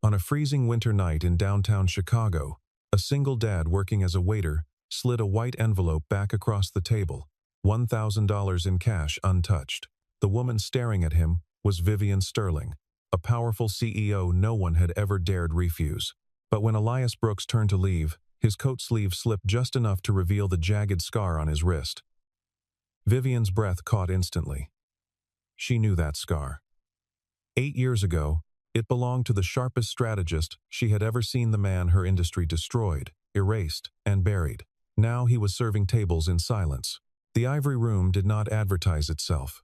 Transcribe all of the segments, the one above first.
On a freezing winter night in downtown Chicago, a single dad working as a waiter slid a white envelope back across the table, $1,000 in cash untouched. The woman staring at him was Vivian Sterling, a powerful CEO no one had ever dared refuse. But when Elias Brooks turned to leave, his coat sleeve slipped just enough to reveal the jagged scar on his wrist. Vivian's breath caught instantly. She knew that scar. 8 years ago, it belonged to the sharpest strategist she had ever seen the man her industry destroyed, erased, and buried. Now he was serving tables in silence. The ivory room did not advertise itself.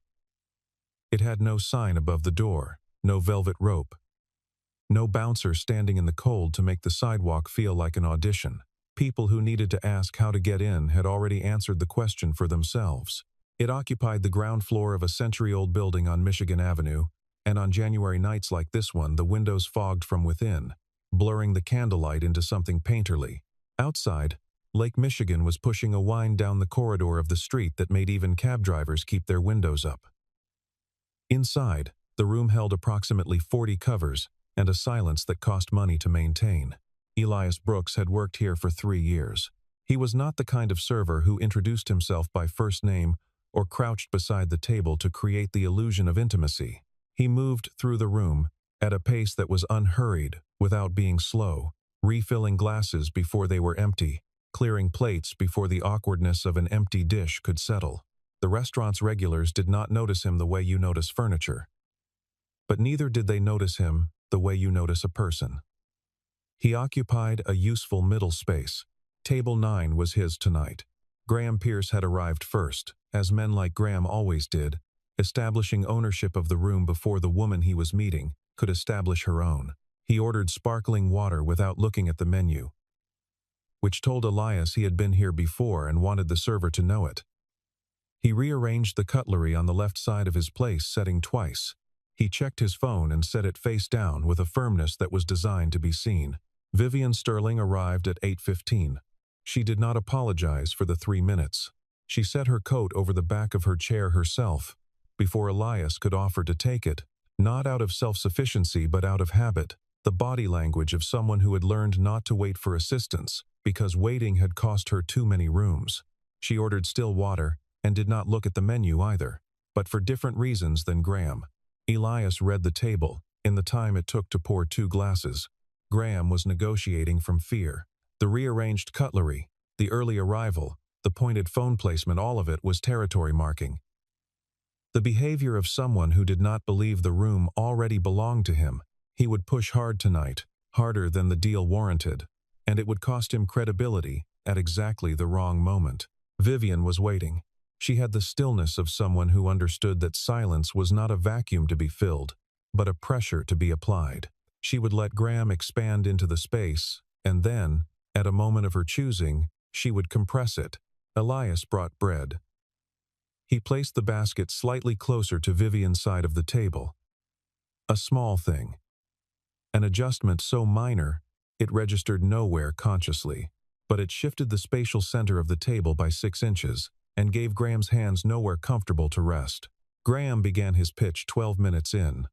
It had no sign above the door, no velvet rope, no bouncer standing in the cold to make the sidewalk feel like an audition. People who needed to ask how to get in had already answered the question for themselves. It occupied the ground floor of a century-old building on Michigan Avenue, and on January nights like this one, the windows fogged from within, blurring the candlelight into something painterly. Outside, Lake Michigan was pushing a wind down the corridor of the street that made even cab drivers keep their windows up. Inside, the room held approximately 40 covers and a silence that cost money to maintain. Elias Brooks had worked here for 3 years. He was not the kind of server who introduced himself by first name or crouched beside the table to create the illusion of intimacy. He moved through the room at a pace that was unhurried without being slow, refilling glasses before they were empty, clearing plates before the awkwardness of an empty dish could settle. The restaurant's regulars did not notice him the way you notice furniture. But neither did they notice him the way you notice a person. He occupied a useful middle space. Table 9 was his tonight. Graham Pierce had arrived first, as men like Graham always did, establishing ownership of the room before the woman he was meeting could establish her own. He ordered sparkling water without looking at the menu, which told Elias he had been here before and wanted the server to know it. He rearranged the cutlery on the left side of his place, setting twice. He checked his phone and set it face down with a firmness that was designed to be seen. Vivian Sterling arrived at 8:15. She did not apologize for the 3 minutes. She set her coat over the back of her chair herself, before Elias could offer to take it, not out of self-sufficiency but out of habit, the body language of someone who had learned not to wait for assistance, because waiting had cost her too many rooms. She ordered still water, and did not look at the menu either, but for different reasons than Graham. Elias read the table, in the time it took to pour 2 glasses. Graham was negotiating from fear. The rearranged cutlery, the early arrival, the pointed phone placement, all of it was territory marking. The behavior of someone who did not believe the room already belonged to him. He would push hard tonight, harder than the deal warranted, and it would cost him credibility at exactly the wrong moment. Vivian was waiting. She had the stillness of someone who understood that silence was not a vacuum to be filled, but a pressure to be applied. She would let Graham expand into the space, and then, at a moment of her choosing, she would compress it. Elias brought bread. He placed the basket slightly closer to Vivian's side of the table. A small thing. An adjustment so minor, it registered nowhere consciously, but it shifted the spatial center of the table by 6 inches and gave Graham's hands nowhere comfortable to rest. Graham began his pitch 12 minutes in.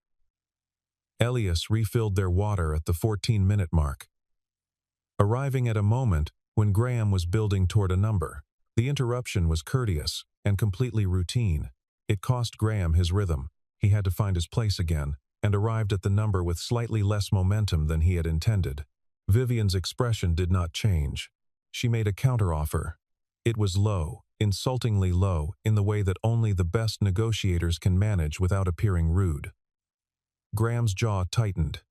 Elias refilled their water at the 14-minute mark, arriving at a moment when Graham was building toward a number. The interruption was courteous and completely routine. It cost Graham his rhythm. He had to find his place again, and arrived at the number with slightly less momentum than he had intended. Vivian's expression did not change. She made a counteroffer. It was low, insultingly low, in the way that only the best negotiators can manage without appearing rude. Graham's jaw tightened.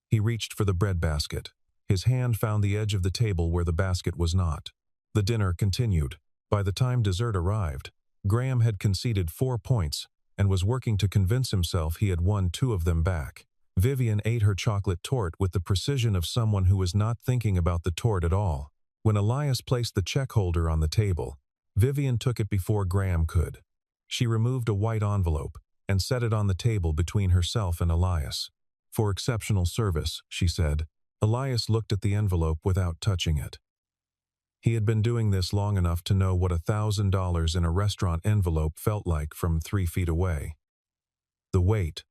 He reached for the breadbasket. His hand found the edge of the table where the basket was not. The dinner continued. By the time dessert arrived, Graham had conceded 4 points and was working to convince himself he had won 2 of them back. Vivian ate her chocolate torte with the precision of someone who was not thinking about the torte at all. When Elias placed the check holder on the table, Vivian took it before Graham could. She removed a white envelope and set it on the table between herself and Elias. "For exceptional service," she said. Elias looked at the envelope without touching it. He had been doing this long enough to know what $1,000 in a restaurant envelope felt like from 3 feet away. The weight,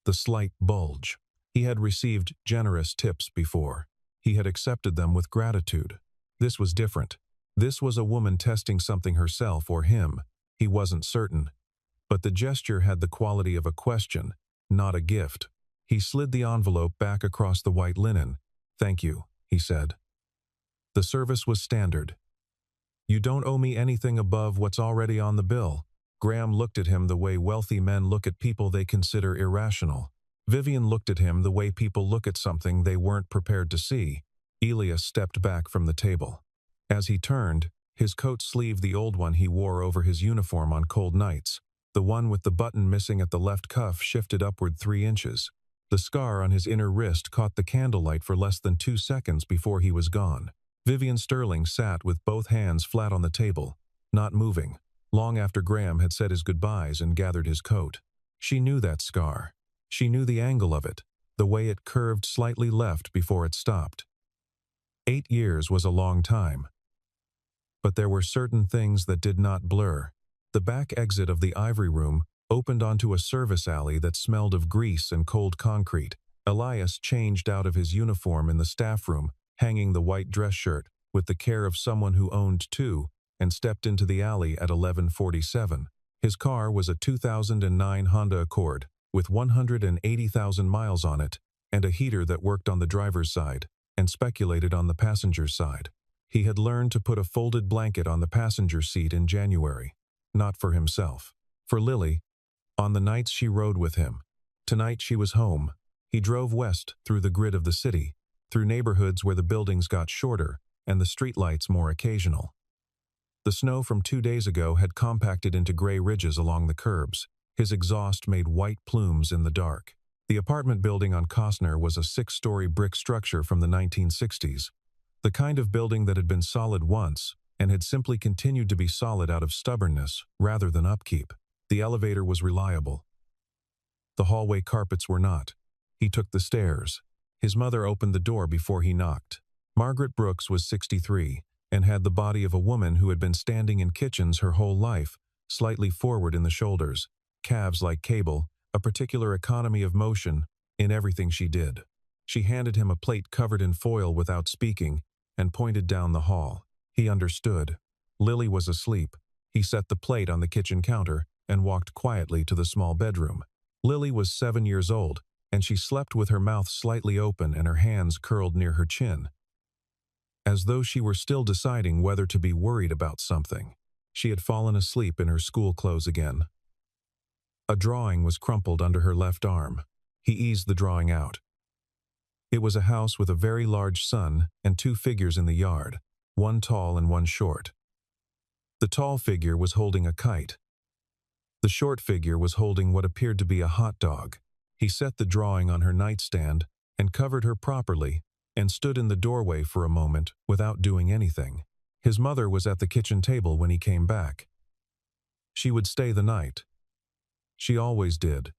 the slight bulge. He had received generous tips before. He had accepted them with gratitude. This was different. This was a woman testing something herself or him. He wasn't certain. But the gesture had the quality of a question, not a gift. He slid the envelope back across the white linen. "Thank you," he said. The service was standard. "You don't owe me anything above what's already on the bill." Graham looked at him the way wealthy men look at people they consider irrational. Vivian looked at him the way people look at something they weren't prepared to see. Elias stepped back from the table. As he turned, his coat sleeve, the old one he wore over his uniform on cold nights, the one with the button missing at the left cuff, shifted upward 3 inches. The scar on his inner wrist caught the candlelight for less than 2 seconds before he was gone. Vivian Sterling sat with both hands flat on the table, not moving, long after Graham had said his goodbyes and gathered his coat. She knew that scar. She knew the angle of it, the way it curved slightly left before it stopped. 8 years was a long time. But there were certain things that did not blur. The back exit of the ivory room opened onto a service alley that smelled of grease and cold concrete. Elias changed out of his uniform in the staff room, hanging the white dress shirt, with the care of someone who owned 2, and stepped into the alley at 11:47. His car was a 2009 Honda Accord, with 180,000 miles on it, and a heater that worked on the driver's side, and speculated on the passenger's side. He had learned to put a folded blanket on the passenger seat in January. Not for himself. For Lily, on the nights she rode with him. Tonight she was home. He drove west through the grid of the city, through neighborhoods where the buildings got shorter and the streetlights more occasional. The snow from 2 days ago had compacted into gray ridges along the curbs. His exhaust made white plumes in the dark. The apartment building on Costner was a 6-story brick structure from the 1960s. The kind of building that had been solid once and had simply continued to be solid out of stubbornness rather than upkeep. The elevator was reliable. The hallway carpets were not. He took the stairs. His mother opened the door before he knocked. Margaret Brooks was 63 and had the body of a woman who had been standing in kitchens her whole life, slightly forward in the shoulders, calves like cable, a particular economy of motion in everything she did. She handed him a plate covered in foil without speaking and pointed down the hall. He understood. Lily was asleep. He set the plate on the kitchen counter and walked quietly to the small bedroom. Lily was 7 years old, and she slept with her mouth slightly open and her hands curled near her chin, as though she were still deciding whether to be worried about something. She had fallen asleep in her school clothes again. A drawing was crumpled under her left arm. He eased the drawing out. It was a house with a very large sun and 2 figures in the yard, one tall and one short. The tall figure was holding a kite. The short figure was holding what appeared to be a hot dog. He set the drawing on her nightstand and covered her properly and stood in the doorway for a moment without doing anything. His mother was at the kitchen table when he came back. She would stay the night. She always did.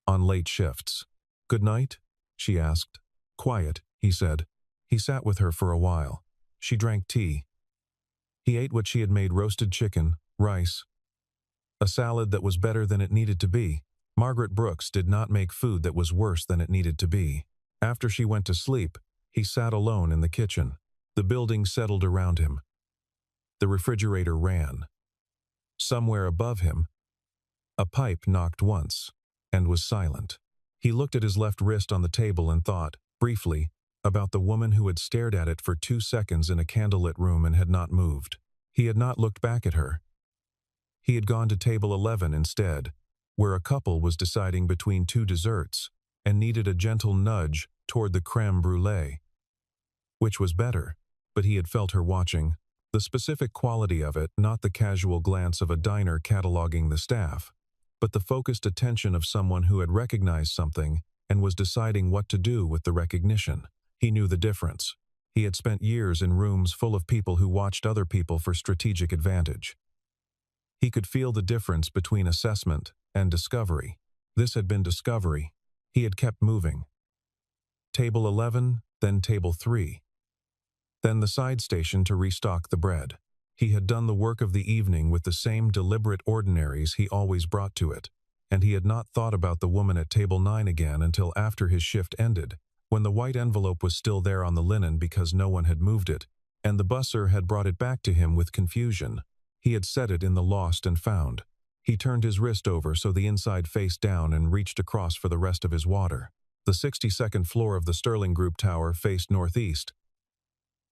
On late shifts. "Good night?" she asked. "Quiet," he said. He sat with her for a while. She drank tea. He ate what she had made: roasted chicken, rice, a salad that was better than it needed to be. Margaret Brooks did not make food that was worse than it needed to be. After she went to sleep, he sat alone in the kitchen. The building settled around him. The refrigerator ran. Somewhere above him, a pipe knocked once and was silent. He looked at his left wrist on the table and thought, briefly, about the woman who had stared at it for 2 seconds in a candlelit room and had not moved. He had not looked back at her. He had gone to table 11 instead, where a couple was deciding between 2 desserts and needed a gentle nudge toward the crème brûlée. Which was better? But he had felt her watching. The specific quality of it, not the casual glance of a diner cataloging the staff, but the focused attention of someone who had recognized something and was deciding what to do with the recognition. He knew the difference. He had spent years in rooms full of people who watched other people for strategic advantage. He could feel the difference between assessment and discovery. This had been discovery. He had kept moving. Table 11, then table 3. Then the side station to restock the bread. He had done the work of the evening with the same deliberate ordinaries he always brought to it, and he had not thought about the woman at table 9 again until after his shift ended, when the white envelope was still there on the linen because no one had moved it, and the busser had brought it back to him with confusion. He had set it in the lost and found. He turned his wrist over so the inside faced down and reached across for the rest of his water. The 62nd floor of the Sterling Group tower faced northeast,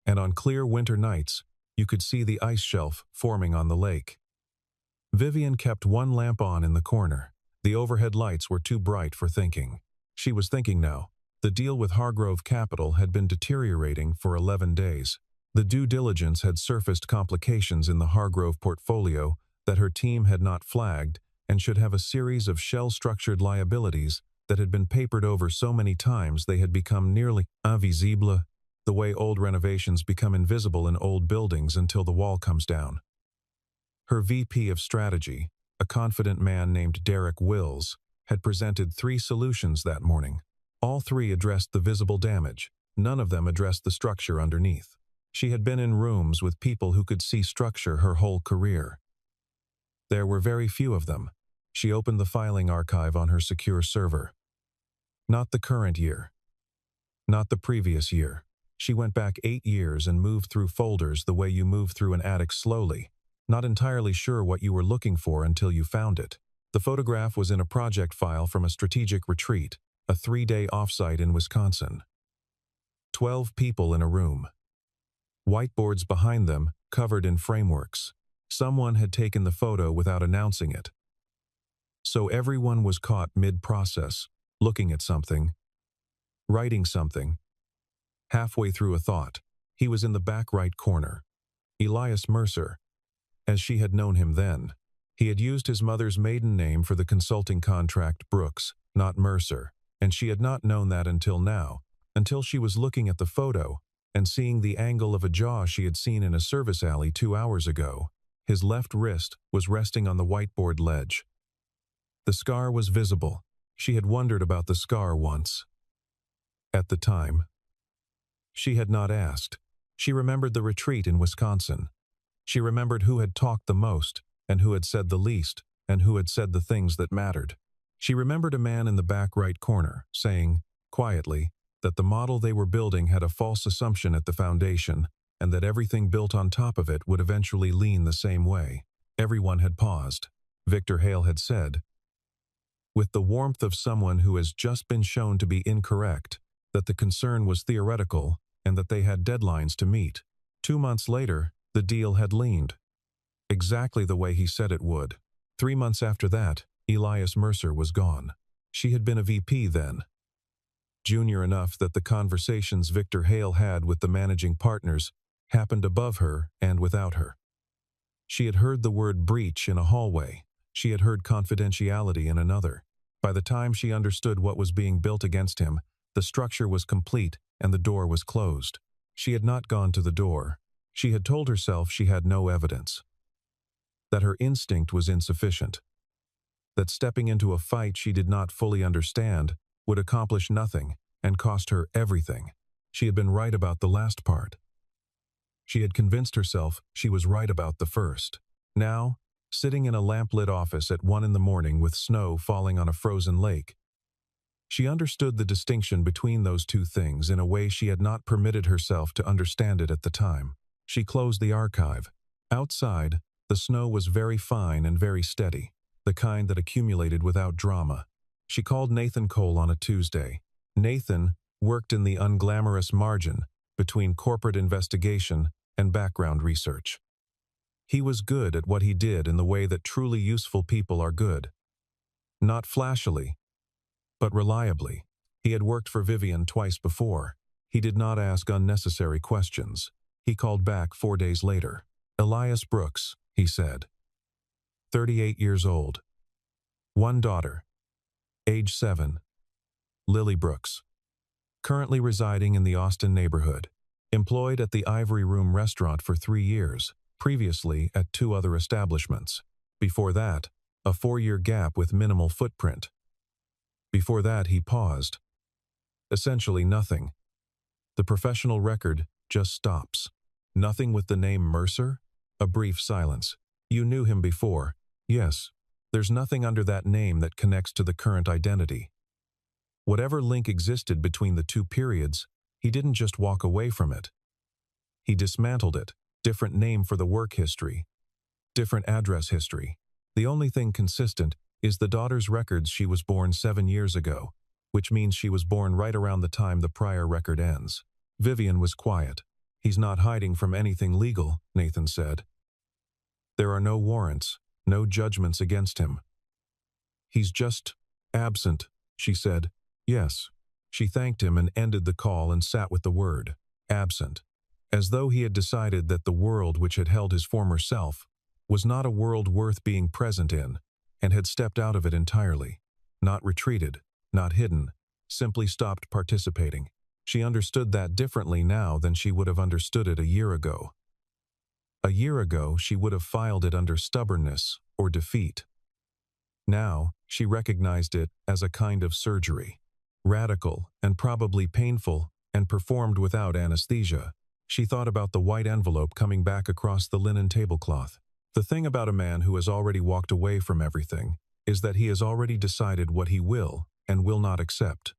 and on clear winter nights, you could see the ice shelf forming on the lake. Vivian kept one lamp on in the corner. The overhead lights were too bright for thinking. She was thinking now. The deal with Hargrove Capital had been deteriorating for 11 days. The due diligence had surfaced complications in the Hargrove portfolio that her team had not flagged and should have a series of shell-structured liabilities that had been papered over so many times they had become nearly invisible, the way old renovations become invisible in old buildings until the wall comes down. Her VP of Strategy, a confident man named Derek Wills, had presented 3 solutions that morning. All 3 addressed the visible damage. None of them addressed the structure underneath. She had been in rooms with people who could see structure her whole career. There were very few of them. She opened the filing archive on her secure server. Not the current year. Not the previous year. She went back 8 years and moved through folders the way you move through an attic slowly, not entirely sure what you were looking for until you found it. The photograph was in a project file from a strategic retreat, a 3-day offsite in Wisconsin. 12 people in a room. Whiteboards behind them, covered in frameworks. Someone had taken the photo without announcing it. So everyone was caught mid-process, looking at something, writing something. Halfway through a thought, he was in the back right corner. Elias Mercer, as she had known him then. He had used his mother's maiden name for the consulting contract Brooks, not Mercer, and she had not known that until now, until she was looking at the photo and seeing the angle of a jaw she had seen in a service alley 2 hours ago. His left wrist was resting on the whiteboard ledge. The scar was visible. She had wondered about the scar once. At the time, she had not asked. She remembered the retreat in Wisconsin. She remembered who had talked the most, and who had said the least, and who had said the things that mattered. She remembered a man in the back right corner, saying, quietly, that the model they were building had a false assumption at the foundation, and that everything built on top of it would eventually lean the same way. Everyone had paused. Victor Hale had said, with the warmth of someone who has just been shown to be incorrect, that the concern was theoretical and that they had deadlines to meet. 2 months later, the deal had leaned. Exactly the way he said it would. 3 months after that, Elias Mercer was gone. She had been a VP then. Junior enough that the conversations Victor Hale had with the managing partners happened above her and without her. She had heard the word breach in a hallway. She had heard confidentiality in another. By the time she understood what was being built against him, the structure was complete and the door was closed. She had not gone to the door. She had told herself she had no evidence. That her instinct was insufficient. That stepping into a fight she did not fully understand would accomplish nothing and cost her everything. She had been right about the last part. She had convinced herself she was right about the first. Now, sitting in a lamp-lit office at 1 in the morning with snow falling on a frozen lake, she understood the distinction between those two things in a way she had not permitted herself to understand it at the time. She closed the archive. Outside, the snow was very fine and very steady, the kind that accumulated without drama. She called Nathan Cole on a Tuesday. Nathan worked in the unglamorous margin between corporate investigation and background research. He was good at what he did in the way that truly useful people are good. Not flashily, but reliably. He had worked for Vivian twice before. He did not ask unnecessary questions. He called back 4 days later. Elias Brooks, he said. 38 years old. 1 daughter. Age 7. Lily Brooks. Currently residing in the Austin neighborhood. Employed at the Ivory Room restaurant for 3 years. Previously at 2 other establishments. Before that, a 4-year gap with minimal footprint. Before that, he paused. Essentially nothing. The professional record just stops. Nothing with the name Mercer? A brief silence. You knew him before. Yes. There's nothing under that name that connects to the current identity. Whatever link existed between the two periods, he didn't just walk away from it. He dismantled it. Different name for the work history. Different address history. The only thing consistent is the daughter's records. She was born 7 years ago, which means she was born right around the time the prior record ends. Vivian was quiet. He's not hiding from anything legal, Nathan said. There are no warrants, no judgments against him. He's just absent, she said. Yes. She thanked him and ended the call and sat with the word, absent, as though he had decided that the world which had held his former self was not a world worth being present in, and had stepped out of it entirely. Not retreated, not hidden, simply stopped participating. She understood that differently now than she would have understood it a year ago. A year ago, she would have filed it under stubbornness or defeat. Now, she recognized it as a kind of surgery. Radical and probably painful and performed without anesthesia. She thought about the white envelope coming back across the linen tablecloth. The thing about a man who has already walked away from everything is that he has already decided what he will and will not accept.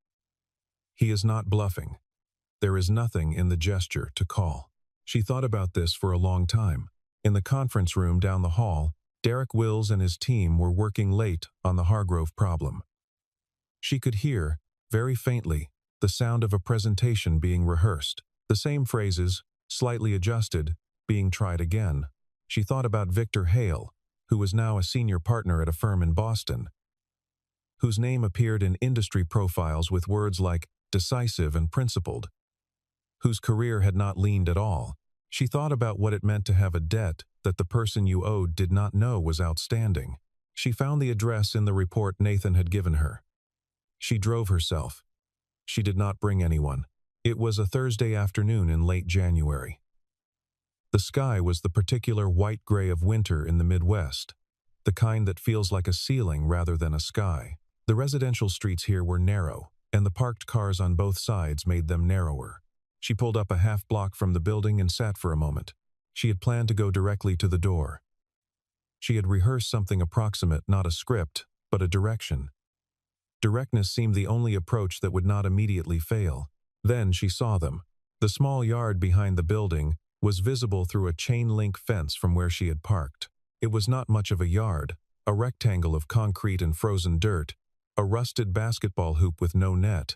He is not bluffing. There is nothing in the gesture to call. She thought about this for a long time. In the conference room down the hall, Derek Wills and his team were working late on the Hargrove problem. She could hear, very faintly, the sound of a presentation being rehearsed. The same phrases, slightly adjusted, being tried again. She thought about Victor Hale, who was now a senior partner at a firm in Boston, whose name appeared in industry profiles with words like decisive and principled, whose career had not leaned at all. She thought about what it meant to have a debt that the person you owed did not know was outstanding. She found the address in the report Nathan had given her. She drove herself. She did not bring anyone. It was a Thursday afternoon in late January. The sky was the particular white-gray of winter in the Midwest, the kind that feels like a ceiling rather than a sky. The residential streets here were narrow, and the parked cars on both sides made them narrower. She pulled up a half block from the building and sat for a moment. She had planned to go directly to the door. She had rehearsed something approximate, not a script, but a direction. Directness seemed the only approach that would not immediately fail. Then she saw them. The small yard behind the building was visible through a chain-link fence from where she had parked. It was not much of a yard, a rectangle of concrete and frozen dirt, a rusted basketball hoop with no net.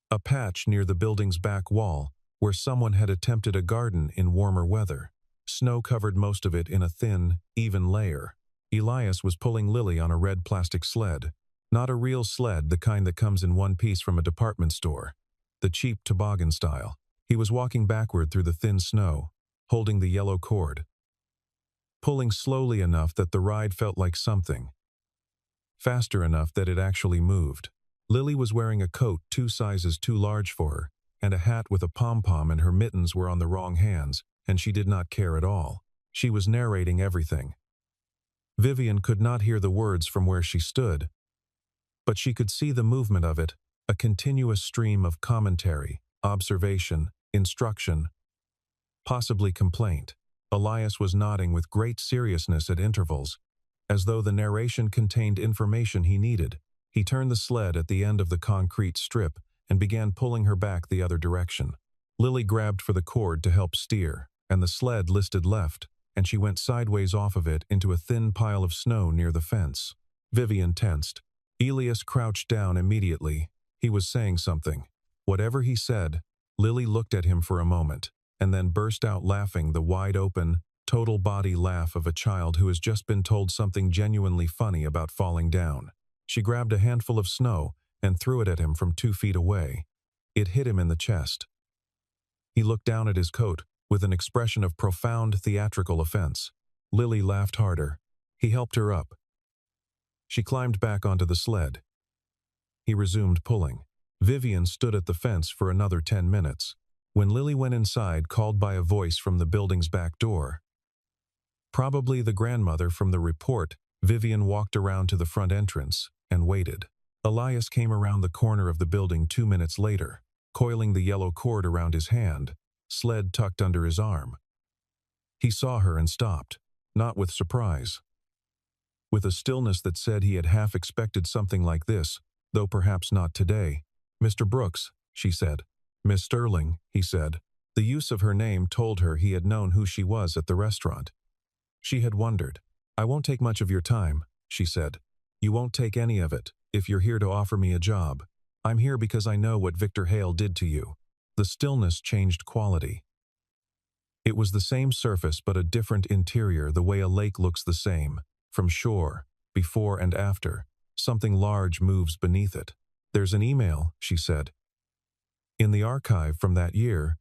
A patch near the building's back wall where someone had attempted a garden in warmer weather. Snow covered most of it in a thin, even layer. Elias was pulling Lily on a red plastic sled. Not a real sled, the kind that comes in one piece from a department store. The cheap toboggan style. He was walking backward through the thin snow, holding the yellow cord. Pulling slowly enough that the ride felt like something. Faster enough that it actually moved. Lily was wearing a coat 2 sizes too large for her, and a hat with a pom-pom, and her mittens were on the wrong hands, and she did not care at all. She was narrating everything. Vivian could not hear the words from where she stood, but she could see the movement of it, a continuous stream of commentary, observation, instruction, possibly complaint. Elias was nodding with great seriousness at intervals, as though the narration contained information he needed. He turned the sled at the end of the concrete strip and began pulling her back the other direction. Lily grabbed for the cord to help steer, and the sled listed left, and she went sideways off of it into a thin pile of snow near the fence. Vivian tensed. Elias crouched down immediately. He was saying something. Whatever he said, Lily looked at him for a moment, and then burst out laughing, the wide-open, total body laugh of a child who has just been told something genuinely funny about falling down. She grabbed a handful of snow and threw it at him from 2 feet away. It hit him in the chest. He looked down at his coat with an expression of profound theatrical offense. Lily laughed harder. He helped her up. She climbed back onto the sled. He resumed pulling. Vivian stood at the fence for another 10 minutes. When Lily went inside, called by a voice from the building's back door. Probably the grandmother from the report, Vivian walked around to the front entrance and waited. Elias came around the corner of the building 2 minutes later, coiling the yellow cord around his hand, sled tucked under his arm. He saw her and stopped, not with surprise, with a stillness that said he had half expected something like this, though perhaps not today. "Mr. Brooks," she said. "Miss Sterling," he said. The use of her name told her he had known who she was at the restaurant. She had wondered. "I won't take much of your time," she said. "You won't take any of it, if you're here to offer me a job. I'm here because I know what Victor Hale did to you." The stillness changed quality. It was the same surface but a different interior, the way a lake looks the same, from shore, before and after. Something large moves beneath it. "There's an email," she said. "In the archive from that year."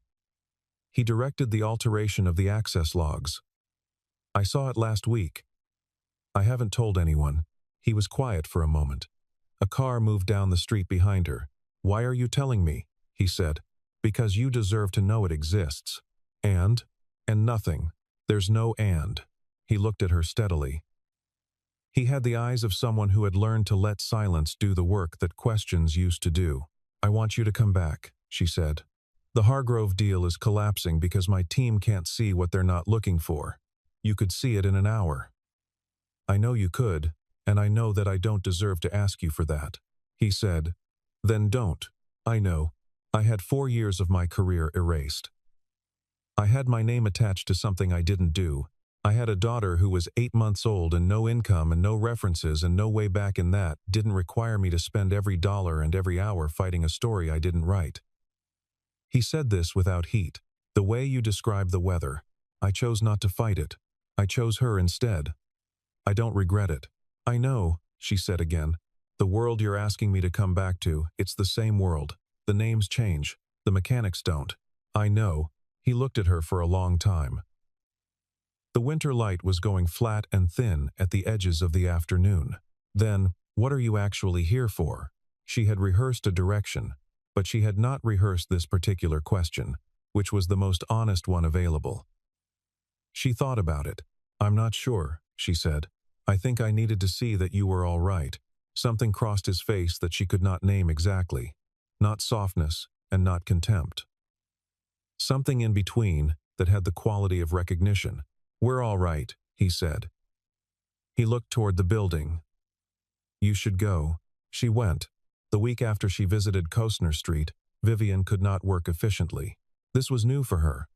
He directed the alteration of the access logs. "I saw it last week. I haven't told anyone." He was quiet for a moment. A car moved down the street behind her. "Why are you telling me?" he said. "Because you deserve to know it exists." And nothing. There's no and. He looked at her steadily. He had the eyes of someone who had learned to let silence do the work that questions used to do. "I want you to come back," she said. "The Hargrove deal is collapsing because my team can't see what they're not looking for. You could see it in an hour." "I know you could, and I know that I don't deserve to ask you for that," he said. "Then don't." "I know. I had 4 years of my career erased. I had my name attached to something I didn't do. I had a daughter who was 8 months old and no income and no references and no way back in that didn't require me to spend every dollar and every hour fighting a story I didn't write." He said this without heat. "The way you describe the weather. I chose not to fight it. I chose her instead. I don't regret it." "I know," she said again. "The world you're asking me to come back to, it's the same world. The names change. The mechanics don't." "I know." He looked at her for a long time. The winter light was going flat and thin at the edges of the afternoon. Then, "What are you actually here for?" She had rehearsed a direction, but she had not rehearsed this particular question, which was the most honest one available. She thought about it. "I'm not sure," she said. "I think I needed to see that you were all right." Something crossed his face that she could not name exactly. Not softness and not contempt. Something in between that had the quality of recognition. "We're all right," he said. He looked toward the building. "You should go." She went. The week after she visited Kostner Street, Vivian could not work efficiently. This was new for her.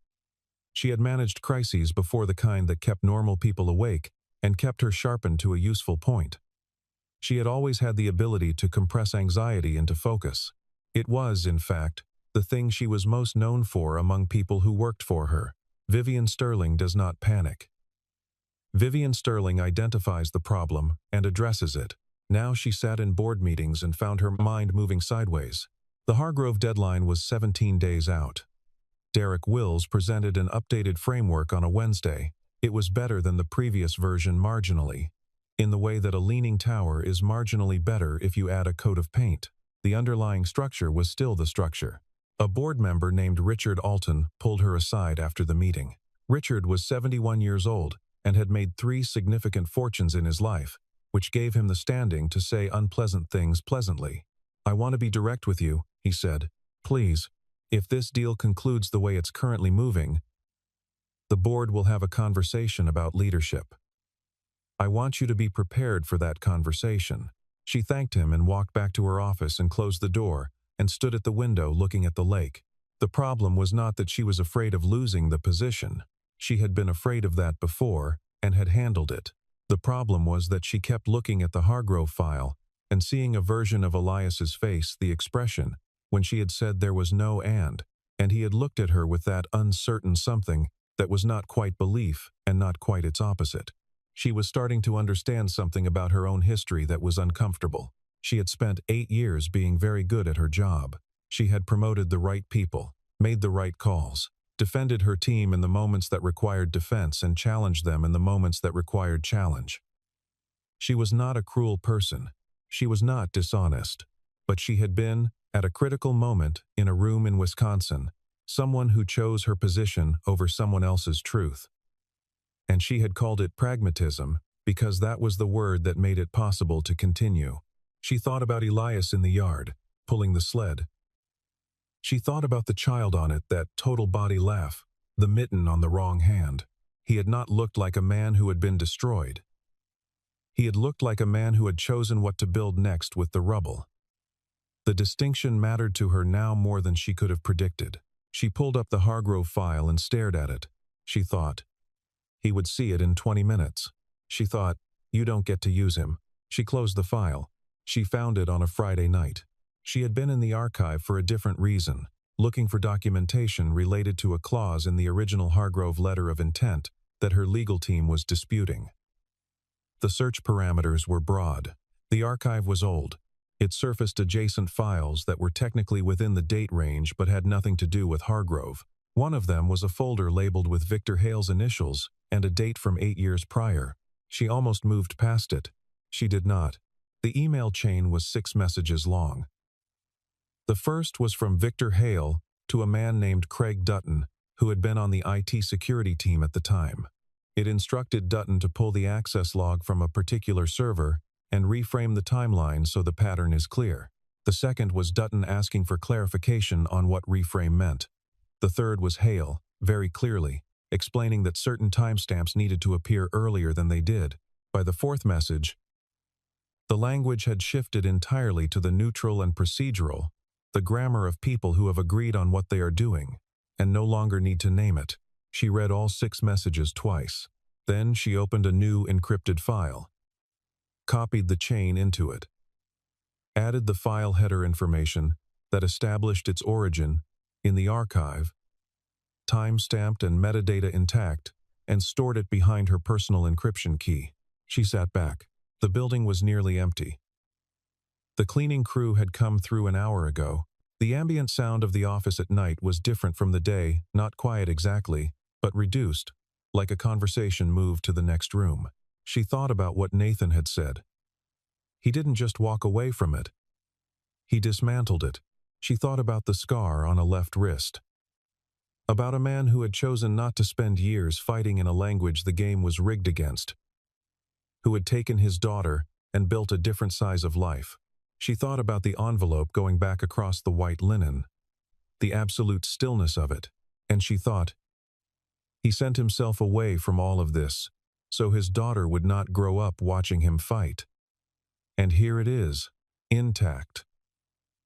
She had managed crises before, the kind that kept normal people awake and kept her sharpened to a useful point. She had always had the ability to compress anxiety into focus. It was, in fact, the thing she was most known for among people who worked for her. Vivian Sterling does not panic. Vivian Sterling identifies the problem and addresses it. Now she sat in board meetings and found her mind moving sideways. The Hargrove deadline was 17 days out. Derek Wills presented an updated framework on a Wednesday. It was better than the previous version marginally, in the way that a leaning tower is marginally better if you add a coat of paint. The underlying structure was still the structure. A board member named Richard Alton pulled her aside after the meeting. Richard was 71 years old and had made 3 significant fortunes in his life, which gave him the standing to say unpleasant things pleasantly. "I want to be direct with you," he said. "Please, if this deal concludes the way it's currently moving, the board will have a conversation about leadership. I want you to be prepared for that conversation." She thanked him and walked back to her office and closed the door and stood at the window looking at the lake. The problem was not that she was afraid of losing the position. She had been afraid of that before and had handled it. The problem was that she kept looking at the Hargrove file and seeing a version of Elias's face, the expression, when she had said there was no and he had looked at her with that uncertain something that was not quite belief and not quite its opposite. She was starting to understand something about her own history that was uncomfortable. She had spent 8 years being very good at her job. She had promoted the right people, made the right calls, defended her team in the moments that required defense and challenged them in the moments that required challenge. She was not a cruel person. She was not dishonest. But she had been, at a critical moment in a room in Wisconsin, someone who chose her position over someone else's truth. And she had called it pragmatism because that was the word that made it possible to continue. She thought about Elias in the yard, pulling the sled. She thought about the child on it, that total body laugh, the mitten on the wrong hand. He had not looked like a man who had been destroyed. He had looked like a man who had chosen what to build next with the rubble. The distinction mattered to her now more than she could have predicted. She pulled up the Hargrove file and stared at it. She thought, he would see it in 20 minutes. She thought, you don't get to use him. She closed the file. She found it on a Friday night. She had been in the archive for a different reason, looking for documentation related to a clause in the original Hargrove letter of intent that her legal team was disputing. The search parameters were broad. The archive was old. It surfaced adjacent files that were technically within the date range but had nothing to do with Hargrove. One of them was a folder labeled with Victor Hale's initials and a date from 8 years prior. She almost moved past it. She did not. The email chain was 6 messages long. The first was from Victor Hale to a man named Craig Dutton, who had been on the IT security team at the time. It instructed Dutton to pull the access log from a particular server and reframe the timeline so the pattern is clear. The second was Dutton asking for clarification on what reframe meant. The third was Hale, very clearly, explaining that certain timestamps needed to appear earlier than they did. By the fourth message, the language had shifted entirely to the neutral and procedural, the grammar of people who have agreed on what they are doing, and no longer need to name it. She read all 6 messages twice. Then she opened a new encrypted file, copied the chain into it, added the file header information that established its origin in the archive, time-stamped and metadata intact, and stored it behind her personal encryption key. She sat back. The building was nearly empty. The cleaning crew had come through an hour ago. The ambient sound of the office at night was different from the day, not quiet exactly, but reduced, like a conversation moved to the next room. She thought about what Nathan had said. He didn't just walk away from it. He dismantled it. She thought about the scar on a left wrist. About a man who had chosen not to spend years fighting in a language the game was rigged against, who had taken his daughter and built a different size of life. She thought about the envelope going back across the white linen, the absolute stillness of it, and she thought, he sent himself away from all of this, so his daughter would not grow up watching him fight. And here it is, intact,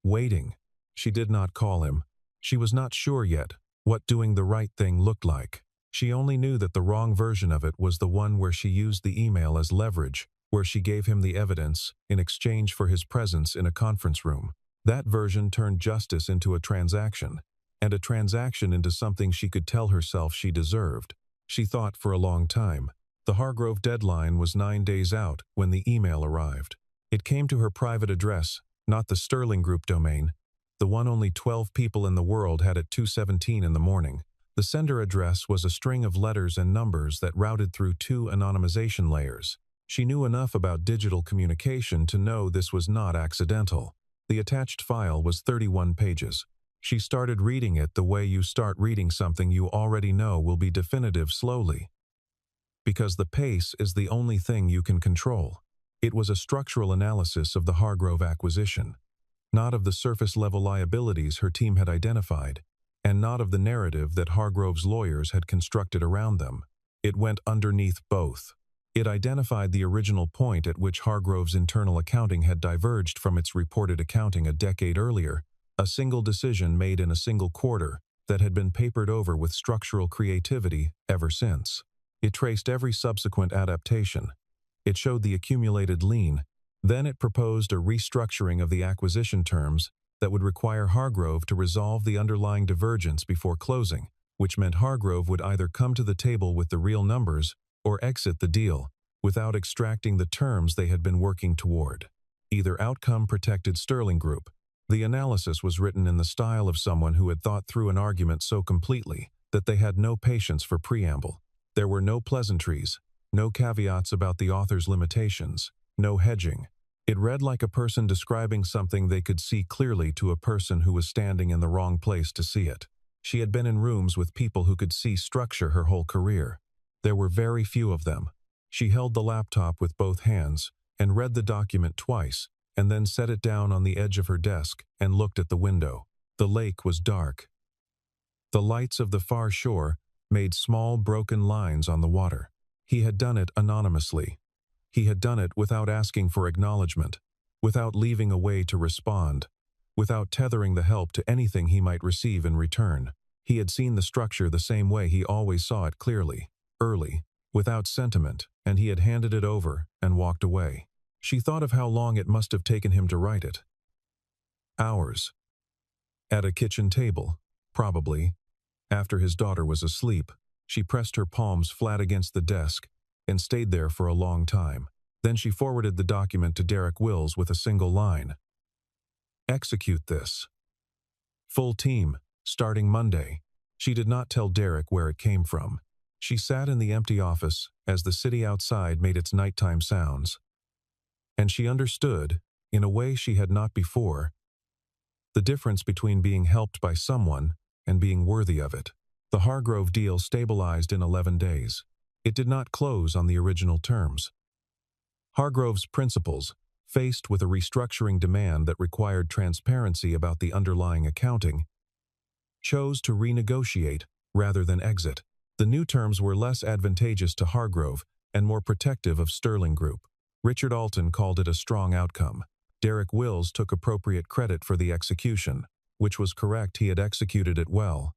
waiting. She did not call him. She was not sure yet what doing the right thing looked like. She only knew that the wrong version of it was the one where she used the email as leverage, where she gave him the evidence in exchange for his presence in a conference room. That version turned justice into a transaction, and a transaction into something she could tell herself she deserved. She thought for a long time. The Hargrove deadline was 9 days out when the email arrived. It came to her private address, not the Sterling Group domain, the one only 12 people in the world had at 2:17 in the morning. The sender address was a string of letters and numbers that routed through 2 anonymization layers. She knew enough about digital communication to know this was not accidental. The attached file was 31 pages. She started reading it the way you start reading something you already know will be definitive slowly. Because the pace is the only thing you can control. It was a structural analysis of the Hargrove acquisition, not of the surface-level liabilities her team had identified, and not of the narrative that Hargrove's lawyers had constructed around them. It went underneath both. It identified the original point at which Hargrove's internal accounting had diverged from its reported accounting a decade earlier, a single decision made in a single quarter that had been papered over with structural creativity ever since. It traced every subsequent adaptation. It showed the accumulated lien. Then it proposed a restructuring of the acquisition terms that would require Hargrove to resolve the underlying divergence before closing, which meant Hargrove would either come to the table with the real numbers or exit the deal without extracting the terms they had been working toward. Either outcome protected Sterling Group. The analysis was written in the style of someone who had thought through an argument so completely that they had no patience for preamble. There were no pleasantries, no caveats about the author's limitations, no hedging. It read like a person describing something they could see clearly to a person who was standing in the wrong place to see it. She had been in rooms with people who could see structure her whole career. There were very few of them. She held the laptop with both hands and read the document twice, and then set it down on the edge of her desk and looked at the window. The lake was dark. The lights of the far shore made small broken lines on the water. He had done it anonymously. He had done it without asking for acknowledgement, without leaving a way to respond, without tethering the help to anything he might receive in return. He had seen the structure the same way he always saw it clearly, early, without sentiment, and he had handed it over and walked away. She thought of how long it must have taken him to write it. Hours. At a kitchen table, probably. After his daughter was asleep, she pressed her palms flat against the desk and stayed there for a long time. Then she forwarded the document to Derek Wills with a single line. Execute this. Full team, starting Monday. She did not tell Derek where it came from. She sat in the empty office as the city outside made its nighttime sounds. And she understood, in a way she had not before, the difference between being helped by someone and being worthy of it. The Hargrove deal stabilized in 11 days. It did not close on the original terms. Hargrove's principals, faced with a restructuring demand that required transparency about the underlying accounting, chose to renegotiate rather than exit. The new terms were less advantageous to Hargrove and more protective of Sterling Group. Richard Alton called it a strong outcome. Derek Wills took appropriate credit for the execution, which was correct. He had executed it well.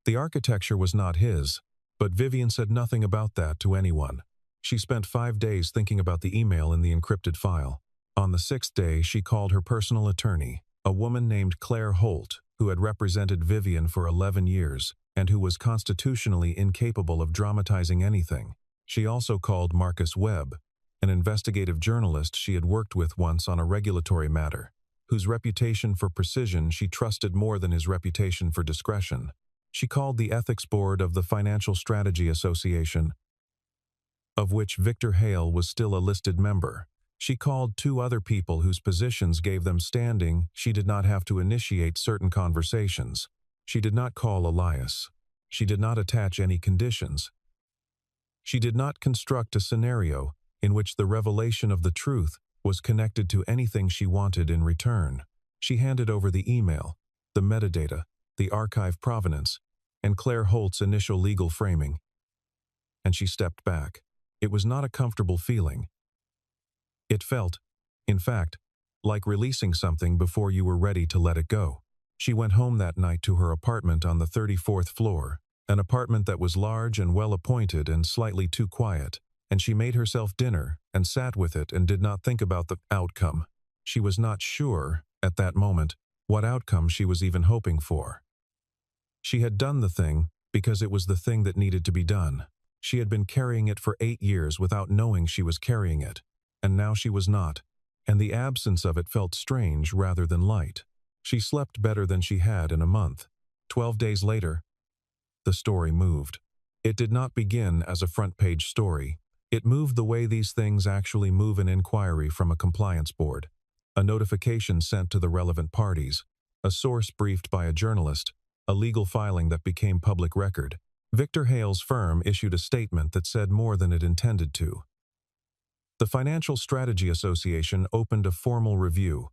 The architecture was not his, but Vivian said nothing about that to anyone. She spent 5 days thinking about the email in the encrypted file. On the 6th day, she called her personal attorney, a woman named Claire Holt, who had represented Vivian for 11 years and who was constitutionally incapable of dramatizing anything. She also called Marcus Webb, an investigative journalist she had worked with once on a regulatory matter, whose reputation for precision she trusted more than his reputation for discretion. She called the Ethics Board of the Financial Strategy Association, of which Victor Hale was still a listed member. She called 2 other people whose positions gave them standing. She did not have to initiate certain conversations. She did not call Elias. She did not attach any conditions. She did not construct a scenario in which the revelation of the truth was connected to anything she wanted in return. She handed over the email, the metadata, the archive provenance, and Claire Holt's initial legal framing. And she stepped back. It was not a comfortable feeling. It felt, in fact, like releasing something before you were ready to let it go. She went home that night to her apartment on the 34th floor, an apartment that was large and well-appointed and slightly too quiet, and she made herself dinner and sat with it and did not think about the outcome. She was not sure, at that moment, what outcome she was even hoping for. She had done the thing because it was the thing that needed to be done. She had been carrying it for 8 years without knowing she was carrying it, and now she was not, and the absence of it felt strange rather than light. She slept better than she had in a month. 12 days later, the story moved. It did not begin as a front-page story. It moved the way these things actually move: an inquiry from a compliance board, a notification sent to the relevant parties, a source briefed by a journalist, a legal filing that became public record. Victor Hale's firm issued a statement that said more than it intended to. The Financial Strategy Association opened a formal review.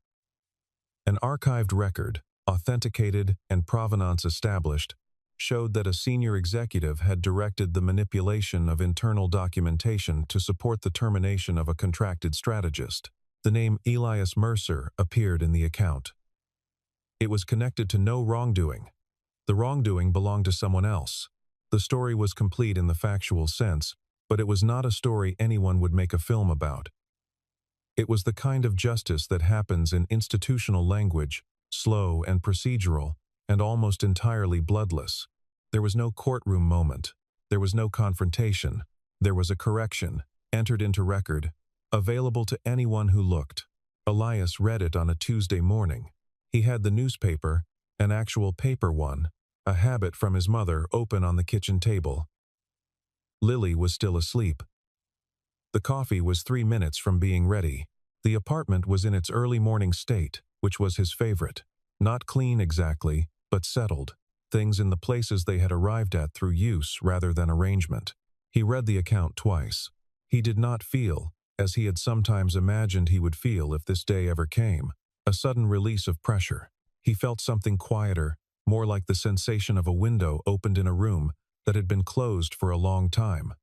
An archived record, authenticated and provenance established, showed that a senior executive had directed the manipulation of internal documentation to support the termination of a contracted strategist. The name Elias Mercer appeared in the account. It was connected to no wrongdoing. The wrongdoing belonged to someone else. The story was complete in the factual sense, but it was not a story anyone would make a film about. It was the kind of justice that happens in institutional language, slow and procedural, and almost entirely bloodless. There was no courtroom moment. There was no confrontation. There was a correction, entered into record, available to anyone who looked. Elias read it on a Tuesday morning. He had the newspaper, an actual paper one, a habit from his mother, open on the kitchen table. Lily was still asleep. The coffee was 3 minutes from being ready. The apartment was in its early morning state, which was his favorite. Not clean exactly, but settled. Things in the places they had arrived at through use rather than arrangement. He read the account twice. He did not feel, as he had sometimes imagined he would feel if this day ever came, a sudden release of pressure. He felt something quieter, more like the sensation of a window opened in a room that had been closed for a long time.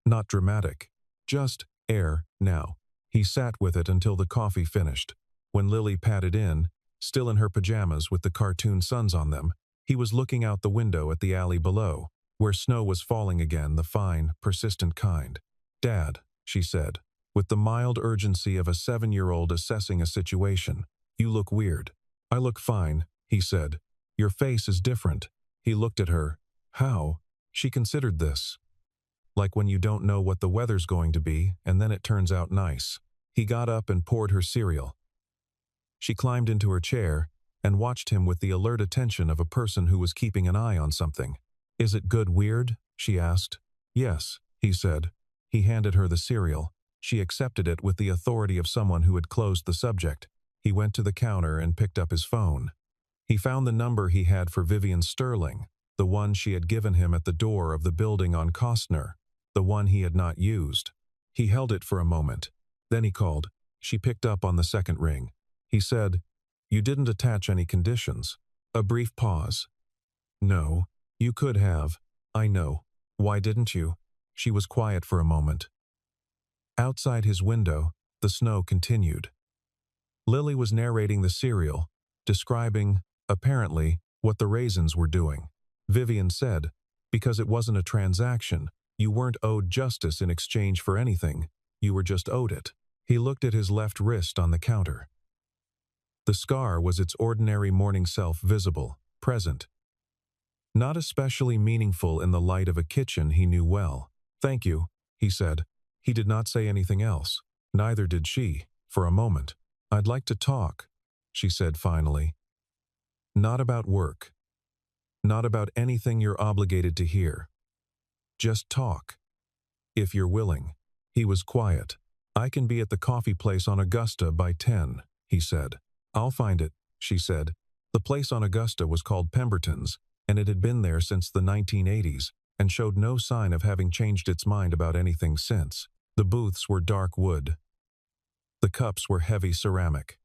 Not dramatic, Just air, now. He sat with it until the coffee finished. When Lily padded in, still in her pajamas with the cartoon suns on them, he was looking out the window at the alley below, where snow was falling again, the fine, persistent kind. "Dad," she said, with the mild urgency of a 7-year-old assessing a situation, "you look weird." "I look fine," he said. "Your face is different." He looked at her. How? She considered this. Like when you don't know what the weather's going to be, and then it turns out nice. He got up and poured her cereal. She climbed into her chair and watched him with the alert attention of a person who was keeping an eye on something. "Is it good weird?" she asked. "Yes," he said. He handed her the cereal. She accepted it with the authority of someone who had closed the subject. He went to the counter and picked up his phone. He found the number he had for Vivian Sterling, the one she had given him at the door of the building on Kostner, the one he had not used. He held it for a moment. Then he called. She picked up on the second ring. He said, "You didn't attach any conditions." A brief pause. "No, you could have. I know. Why didn't you?" She was quiet for a moment. Outside his window, the snow continued. Lily was narrating the serial, describing, apparently, what the Raisins were doing. Vivian said, "Because it wasn't a transaction, you weren't owed justice in exchange for anything, you were just owed it." He looked at his left wrist on the counter. The scar was its ordinary morning self, visible, present. Not especially meaningful in the light of a kitchen he knew well. "Thank you," he said. He did not say anything else. Neither did she, for a moment. "I'd like to talk," she said finally. "Not about work. Not about anything you're obligated to hear. Just talk. If you're willing." He was quiet. "I can be at the coffee place on Augusta by 10, he said. "I'll find it," she said. The place on Augusta was called Pemberton's, and it had been there since the 1980s, and showed no sign of having changed its mind about anything since. The booths were dark wood. The cups were heavy ceramic.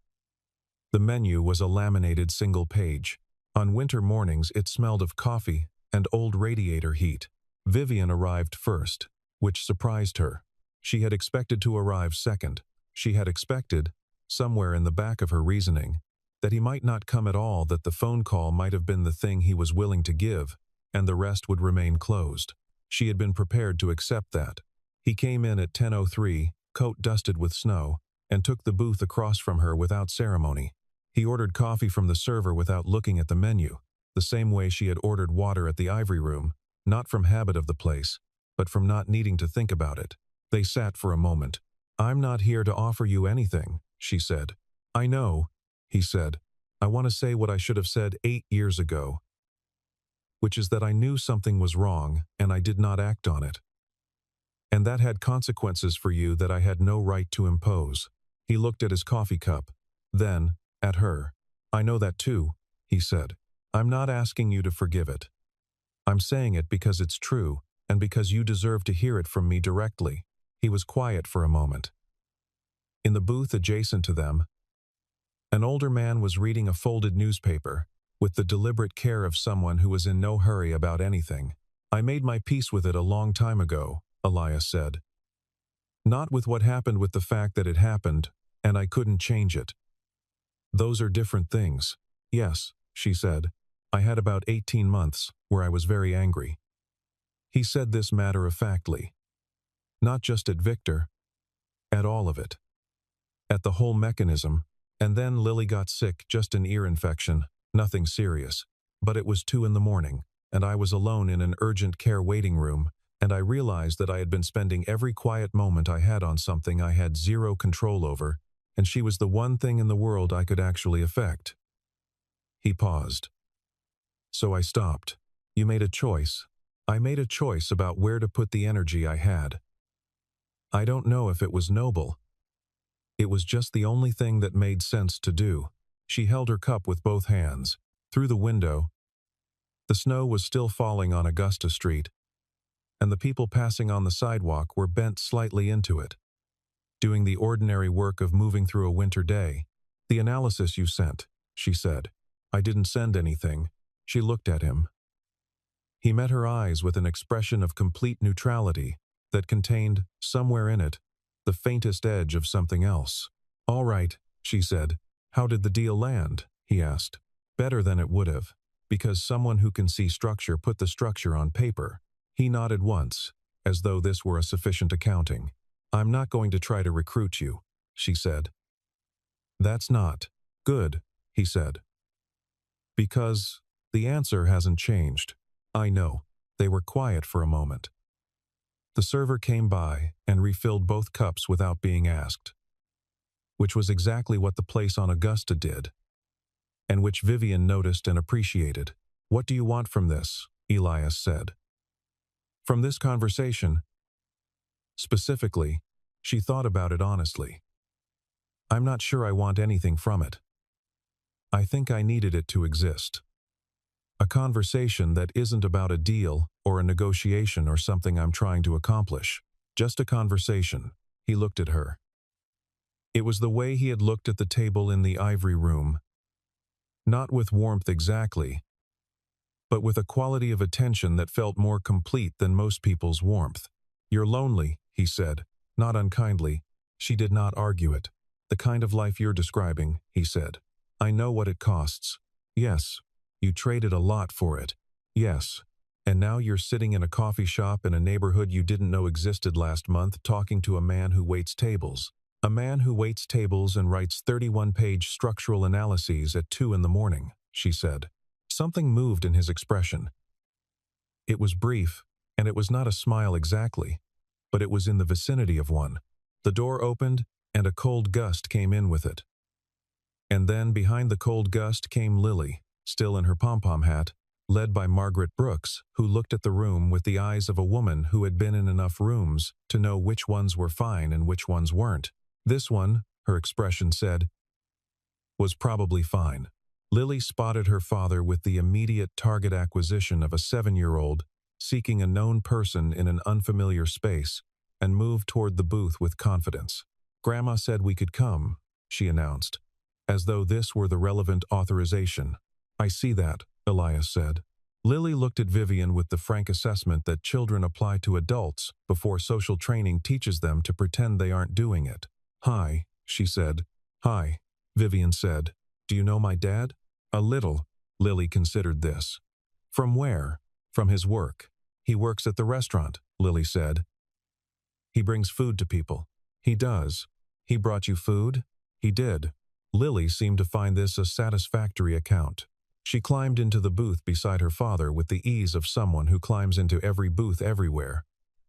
The menu was a laminated single page. On winter mornings it smelled of coffee and old radiator heat. Vivian arrived first, which surprised her. She had expected to arrive second. She had expected, somewhere in the back of her reasoning, that he might not come at all, that the phone call might have been the thing he was willing to give, and the rest would remain closed. She had been prepared to accept that. He came in at 10:03, coat dusted with snow, and took the booth across from her without ceremony. He ordered coffee from the server without looking at the menu, the same way she had ordered water at the Ivory Room, not from habit of the place, but from not needing to think about it. They sat for a moment. "I'm not here to offer you anything," she said. "I know," he said. "I want to say what I should have said 8 years ago, which is that I knew something was wrong and I did not act on it. And that had consequences for you that I had no right to impose." He looked at his coffee cup, then at her. "I know that too," he said. "I'm not asking you to forgive it. I'm saying it because it's true, and because you deserve to hear it from me directly." He was quiet for a moment. In the booth adjacent to them, an older man was reading a folded newspaper, with the deliberate care of someone who was in no hurry about anything. "I made my peace with it a long time ago," Elias said. "Not with what happened, with the fact that it happened, and I couldn't change it. Those are different things." "Yes," she said. "I had about 18 months where I was very angry." He said this matter-of-factly. Not just at Victor. At all of it. At the whole mechanism. And then Lily got sick, just an ear infection, nothing serious. But it was 2 in the morning, and I was alone in an urgent care waiting room, and I realized that I had been spending every quiet moment I had on something I had zero control over, and she was the one thing in the world I could actually affect. He paused. "So I stopped. You made a choice. I made a choice about where to put the energy I had. I don't know if it was noble. It was just the only thing that made sense to do." She held her cup with both hands. Through the window, the snow was still falling on Augusta Street, and the people passing on the sidewalk were bent slightly into it, doing the ordinary work of moving through a winter day. "The analysis you sent," she said. "I didn't send anything." She looked at him. He met her eyes with an expression of complete neutrality, that contained, somewhere in it, the faintest edge of something else. "All right," she said. "How did the deal land?" he asked. "Better than it would have, because someone who can see structure put the structure on paper." He nodded once, as though this were a sufficient accounting. "I'm not going to try to recruit you," she said. "That's not good," he said. "Because the answer hasn't changed." "I know." They were quiet for a moment. The server came by and refilled both cups without being asked, which was exactly what the place on Augusta did, and which Vivian noticed and appreciated. "What do you want from this?" Elias said. From this conversation, specifically, she thought about it honestly. "I'm not sure I want anything from it. I think I needed it to exist. A conversation that isn't about a deal or a negotiation or something I'm trying to accomplish. Just a conversation." He looked at her. It was the way he had looked at the table in the ivory room. Not with warmth exactly, but with a quality of attention that felt more complete than most people's warmth. "You're lonely," he said, not unkindly. She did not argue it. "The kind of life you're describing," he said. "I know what it costs." "Yes. You traded a lot for it." "Yes. And now you're sitting in a coffee shop in a neighborhood you didn't know existed last month talking to a man who waits tables. A man who waits tables and writes 31-page structural analyses at 2 in the morning," she said. Something moved in his expression. It was brief, and it was not a smile exactly, but it was in the vicinity of one. The door opened, and a cold gust came in with it. And then, behind the cold gust came Lily, still in her pom-pom hat, led by Margaret Brooks, who looked at the room with the eyes of a woman who had been in enough rooms to know which ones were fine and which ones weren't. This one, her expression said, was probably fine. Lily spotted her father with the immediate target acquisition of a 7-year-old seeking a known person in an unfamiliar space, and moved toward the booth with confidence. "Grandma said we could come," she announced, as though this were the relevant authorization. "I see that," Elias said. Lily looked at Vivian with the frank assessment that children apply to adults before social training teaches them to pretend they aren't doing it. "Hi," she said. "Hi," Vivian said. "Do you know my dad?" "A little." Lily considered this. "From where?" "From his work. He works at the restaurant," Lily said. "He brings food to people." "He does. He brought you food?" "He did." Lily seemed to find this a satisfactory account. She climbed into the booth beside her father with the ease of someone who climbs into every booth everywhere,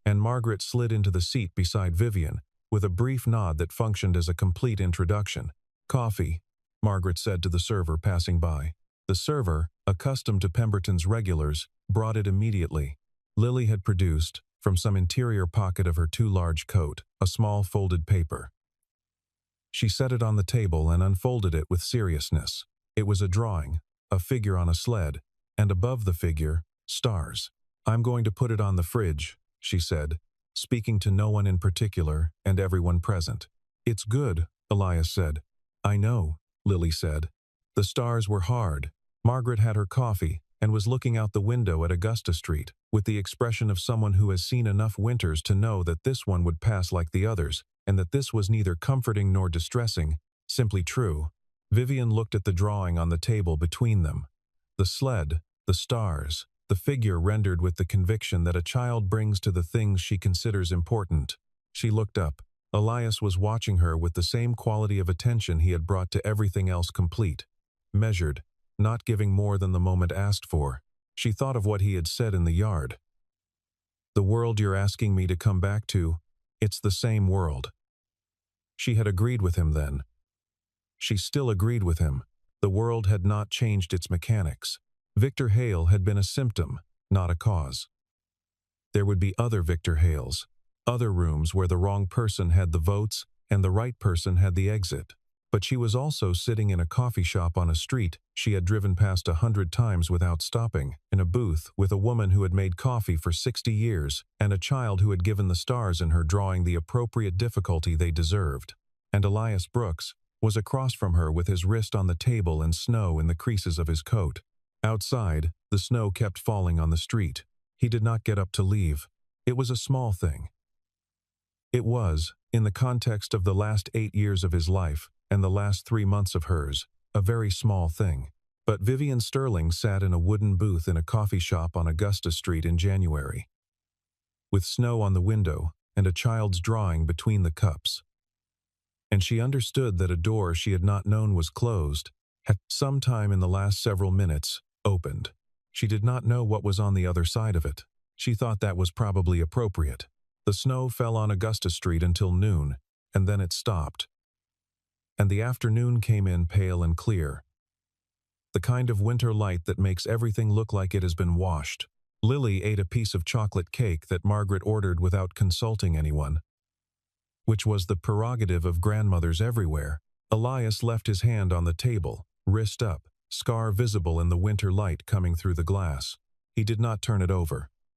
and Margaret slid into the seat beside Vivian with a brief nod that functioned as a complete introduction. "Coffee," Margaret said to the server passing by. The server, accustomed to Pemberton's regulars, brought it immediately. Lily had produced, from some interior pocket of her too large coat, a small folded paper. She set it on the table and unfolded it with seriousness. It was a drawing, a figure on a sled, and above the figure, stars. "I'm going to put it on the fridge," she said, speaking to no one in particular and everyone present. "It's good," Elias said. "I know," Lily said. The stars were hard. Margaret had her coffee and was looking out the window at Augusta Street, with the expression of someone who has seen enough winters to know that this one would pass like the others, and that this was neither comforting nor distressing, simply true. Vivian looked at the drawing on the table between them. The sled, the stars, the figure rendered with the conviction that a child brings to the things she considers important. She looked up. Elias was watching her with the same quality of attention he had brought to everything else complete. Measured, not giving more than the moment asked for. She thought of what he had said in the yard. "The world you're asking me to come back to, it's the same world." She had agreed with him then. She still agreed with him. The world had not changed its mechanics. Victor Hale had been a symptom, not a cause. There would be other Victor Hales, other rooms where the wrong person had the votes and the right person had the exit. But she was also sitting in a coffee shop on a street she had driven past 100 times without stopping, in a booth with a woman who had made coffee for 60 years and a child who had given the stars in her drawing the appropriate difficulty they deserved. And Elias Brooks was across from her with his wrist on the table and snow in the creases of his coat. Outside, the snow kept falling on the street. He did not get up to leave. It was a small thing. It was, in the context of the last 8 years of his life, and the last 3 months of hers, a very small thing. But Vivian Sterling sat in a wooden booth in a coffee shop on Augusta Street in January, with snow on the window and a child's drawing between the cups. And she understood that a door she had not known was closed had, sometime in the last several minutes, opened. She did not know what was on the other side of it. She thought that was probably appropriate. The snow fell on Augusta Street until noon, and then it stopped. And the afternoon came in pale and clear, the kind of winter light that makes everything look like it has been washed. Lily ate a piece of chocolate cake that Margaret ordered without consulting anyone, which was the prerogative of grandmothers everywhere. Elias left his hand on the table, wrist up, scar visible in the winter light coming through the glass. He did not turn it over.